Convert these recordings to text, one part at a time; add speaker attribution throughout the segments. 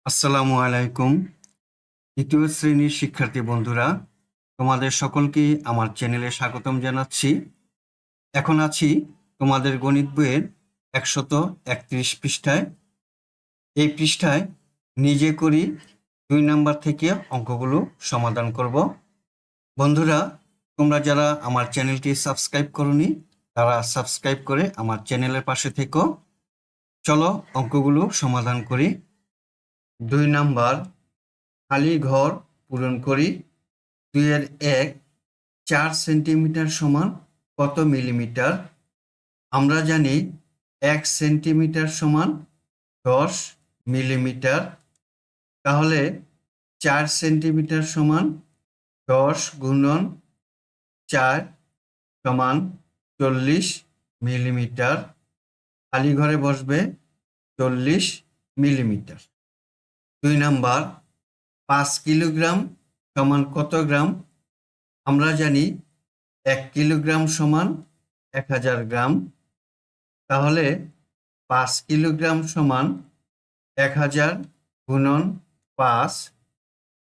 Speaker 1: আসসালামু আলাইকুম। দ্বিতীয় শ্রেণীর শিক্ষার্থী বন্ধুরা, তোমাদের সকলকে আমার চ্যানেলে স্বাগতম জানাচ্ছি। এখন আছি তোমাদের গণিত বইয়ের 131 পৃষ্ঠায়। এই পৃষ্ঠায় নিজে করি 2 নাম্বার থেকে অঙ্কগুলো সমাধান করব। বন্ধুরা, তোমরা যারা আমার চ্যানেলটি সাবস্ক্রাইব করোনি তারা সাবস্ক্রাইব করে আমার চ্যানেলের পাশে থেকো। চলো অঙ্কগুলো সমাধান করি। 2 নাম্বার, খালি ঘর পূরণ করি। 2-1 4 সেন্টিমিটার সমান কত মিলিমিটার? আমরা জানি 1 সেন্টিমিটার সমান 10 মিলিমিটার। তাহলে 4 সেন্টিমিটার সমান 10 গুণন 4 সমান 40 মিলিমিটার। খালি ঘরে বসবে 40 মিলিমিটার। 2 নাম্বার, 5 কিলোগ্রাম সমান কত গ্রাম? আমরা জানি 1 কিলোগ্রাম সমান 1000 গ্রাম। তাহলে 5 কিলোগ্রাম সমান 1000 গুণন 5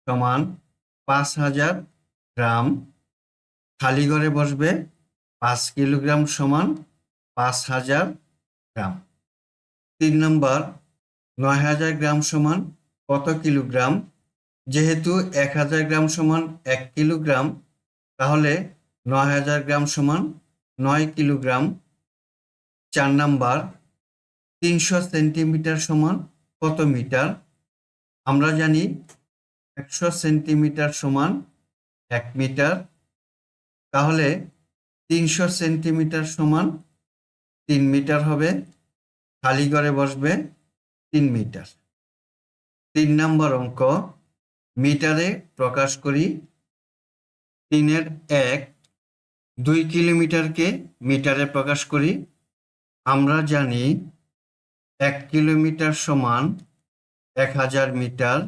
Speaker 1: সমান 5000 গ্রাম। খালি ঘরে বসবে 5 কিলোগ্রাম সমান 5000 গ্রাম। 3 নম্বর, 9000 গ্রাম সমান কত কিলোগ্রাম? যেহেতু 1000 গ্রাম সমান 1 কিলোগ্রাম, তাহলে 9000 গ্রাম সমান 9 কিলোগ্রাম। 4 নাম্বার, 300 সেন্টিমিটার সমান কত মিটার? আমরা জানি 100 সেন্টিমিটার সমান 1 মিটার। তাহলে 300 সেন্টিমিটার সমান 3 মিটার হবে। খালি ঘরে বসবে 3 মিটার। 3 নম্বর অঙ্ক, মিটারে প্রকাশ করি। 3-1 2 কিলোমিটারকে মিটারে প্রকাশ করি। আমরা জানি 1 কিলোমিটার সমান 1000 মিটার।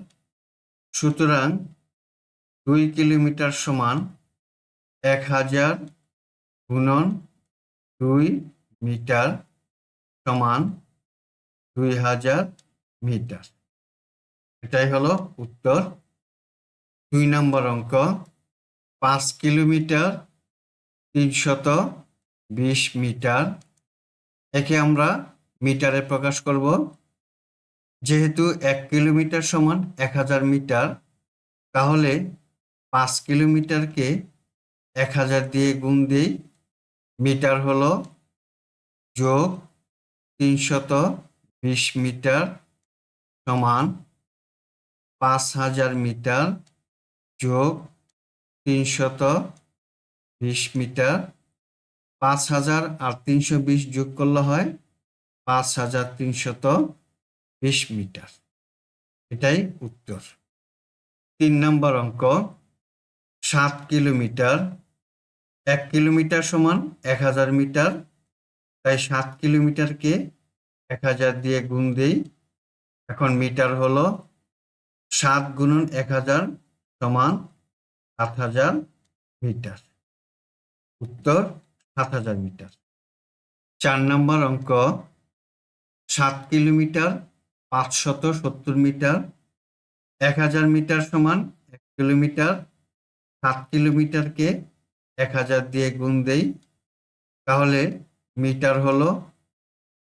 Speaker 1: সুতরাং 2 কিলোমিটার সমান 1000 গুণন 2 মিটার সমান 2000 মিটার। এটাই হলো উত্তর। 2 নম্বর অঙ্ক, 5 কিলোমিটার 320 মিটার। একে আমরা মিটারে প্রকাশ করব। যেহেতু 1 কিলোমিটার সমান 1000 মিটার, তাহলে 5 কিলোমিটারকে 1000 দিয়ে গুণ দিই। মিটার হলো যোগ 320 মিটার সমান 5000 মিটার যোগ 320 মিটার। 5000 আর 320 যোগ করলে হয় 5320 মিটার। এটাই উত্তর। 3 নম্বর অঙ্ক, 7 কিলোমিটার। 1 কিলোমিটার সমান 1000 মিটার, তাই 7 কিলোমিটারকে 1000 দিয়ে গুণ দেই। এখন মিটার হলো 7 গুণন 1000 সমান 7000 মিটার। উত্তর 7000 মিটার। 4 নম্বর অঙ্ক, 7 কিলোমিটার 570 মিটার। 1000 মিটার সমান 1 কিলোমিটার। 7 কিলোমিটারকে 1000 দিয়ে গুণ দেই। তাহলে মিটার হলো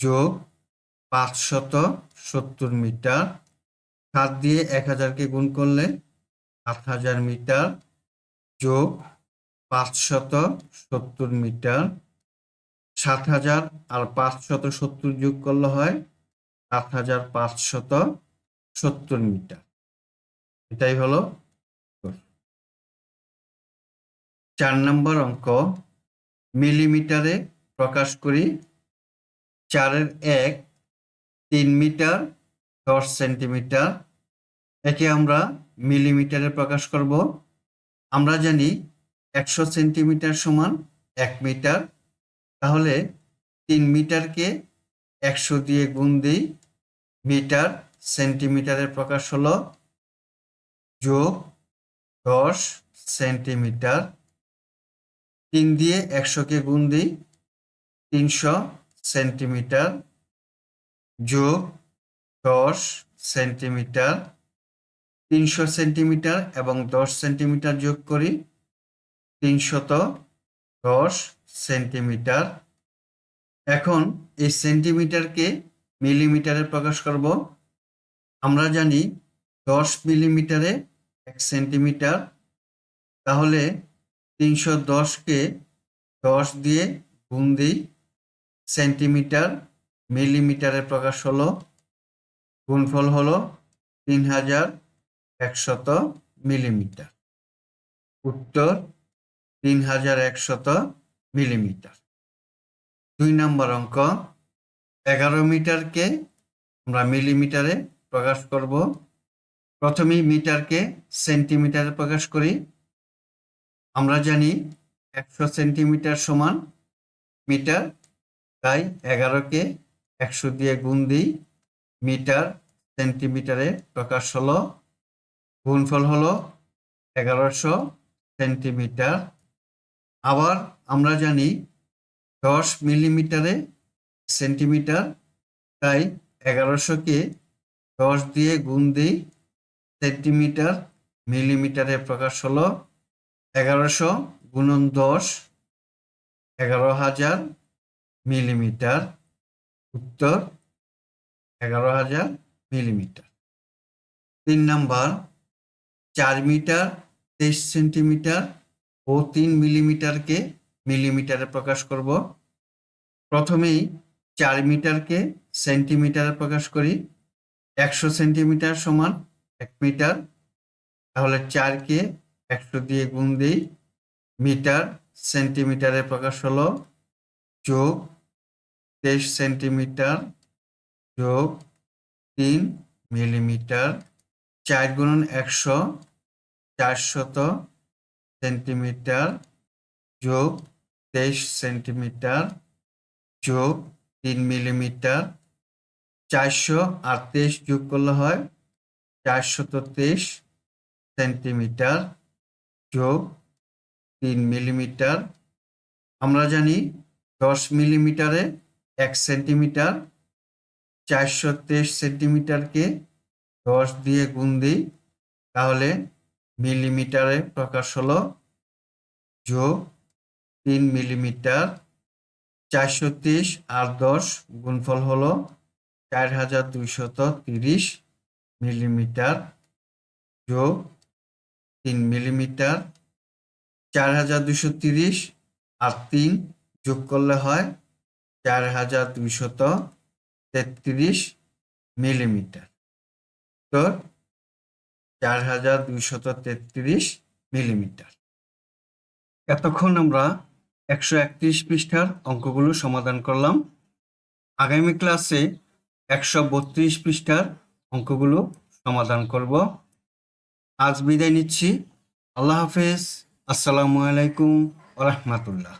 Speaker 1: যোগ 570 মিটার। 7 দিয়ে 1000কে গুণ করলে 7000 মিটার যোগ 570 মিটার। 7000 আর 570 যোগ করলে হয় 7570 মিটার। এটাই হলো উত্তর। 4 নম্বর অঙ্ক, মিলিমিটারে প্রকাশ করি। 4-1 3 মিটার 10 সেন্টিমিটার। একে আমরা মিলিমিটারে প্রকাশ করব। আমরা জানি 100 সেন্টিমিটার সমান 1 মিটার। তাহলে 3 মিটারকে 100 দিয়ে গুণ দিই। মিটার সেন্টিমিটারে প্রকাশ হলো যোগ 10 সেন্টিমিটার। 3 দিয়ে 100কে গুণ দিই, 300 সেন্টিমিটার যোগ 10 সেন্টিমিটার 300 সেন্টিমিটার এবং 10 সেন্টিমিটার যোগ করি 310 সেন্টিমিটার। এখন এই সেন্টিমিটারকে মিলিমিটারে প্রকাশ করব। আমরা জানি 10 মিলিমিটারে 1 সেন্টিমিটার, তাহলে 310কে 10 দিয়ে গুণ দিই, সেন্টিমিটার মিলিমিটারে প্রকাশ হলো, গুণফল হলো 3100 মিলিমিটার। উত্তর 3100 মিলিমিটার। 2 নম্বর অঙ্ক, 11 মিটারকে আমরা মিলিমিটারে প্রকাশ করব। প্রথমেই মিটারকে সেন্টিমিটারে প্রকাশ করি। আমরা জানি 100 সেন্টিমিটার সমান মিটার, তাই 11কে 100 দিয়ে গুণ দিই, মিটার সেন্টিমিটারে প্রকাশ হলো, গুণফল হলো 1100 সেন্টিমিটার। আবার আমরা জানি 10 মিলিমিটারে সেন্টিমিটার, তাই 1100কে 10 দিয়ে গুণ দিই, সেন্টিমিটার মিলিমিটারে প্রকাশ হলো, 1100 গুণন 10 11,000 মিলিমিটার। উত্তর 11,000 মিলিমিটার। 3 নাম্বার, 4 মিটার 23 সেন্টিমিটার ও 3 মিলিমিটারকে মিলিমিটারে প্রকাশ করব। প্রথমেই 4 মিটারকে সেন্টিমিটারে প্রকাশ করি। 100 সেন্টিমিটার সমান 1 মিটার, তাহলে 4কে 100 দিয়ে গুণ দিই, মিটার সেন্টিমিটারে প্রকাশ হলো, যোগ 23 সেন্টিমিটার যোগ 3 মিলিমিটার, 4 গুণন 100 400 সেন্টিমিটার যোগ 23 সেন্টিমিটার যোগ 3 মিলিমিটার, 400 আর 23 যোগ করলে হয় 423 সেন্টিমিটার যোগ 3 মিলিমিটার। আমরা জানি 10 মিলিমিটারে 1 সেন্টিমিটার, 423 সেন্টিমিটারকে 10 দিয়ে গুণ দিই, তাহলে মিলিমিটারে প্রকাশ হলো, যোগ 3 মিলিমিটার, 430 আর 10 গুণফল হলো 4230 মিলিমিটার যোগ 3 মিলিমিটার, 4230 আর 3 যোগ করলে হয় 4233 মিলিমিটার। তো 4233 মিলিমিটার। এতক্ষণ আমরা 131 পৃষ্ঠার অঙ্কগুলো সমাধান করলাম। আগামী ক্লাসে 132 পৃষ্ঠার অঙ্কগুলো সমাধান করব। আজ বিদায় নিচ্ছি। আল্লাহ হাফেজ। আসসালামু আলাইকুম ওয়া রাহমাতুল্লাহ।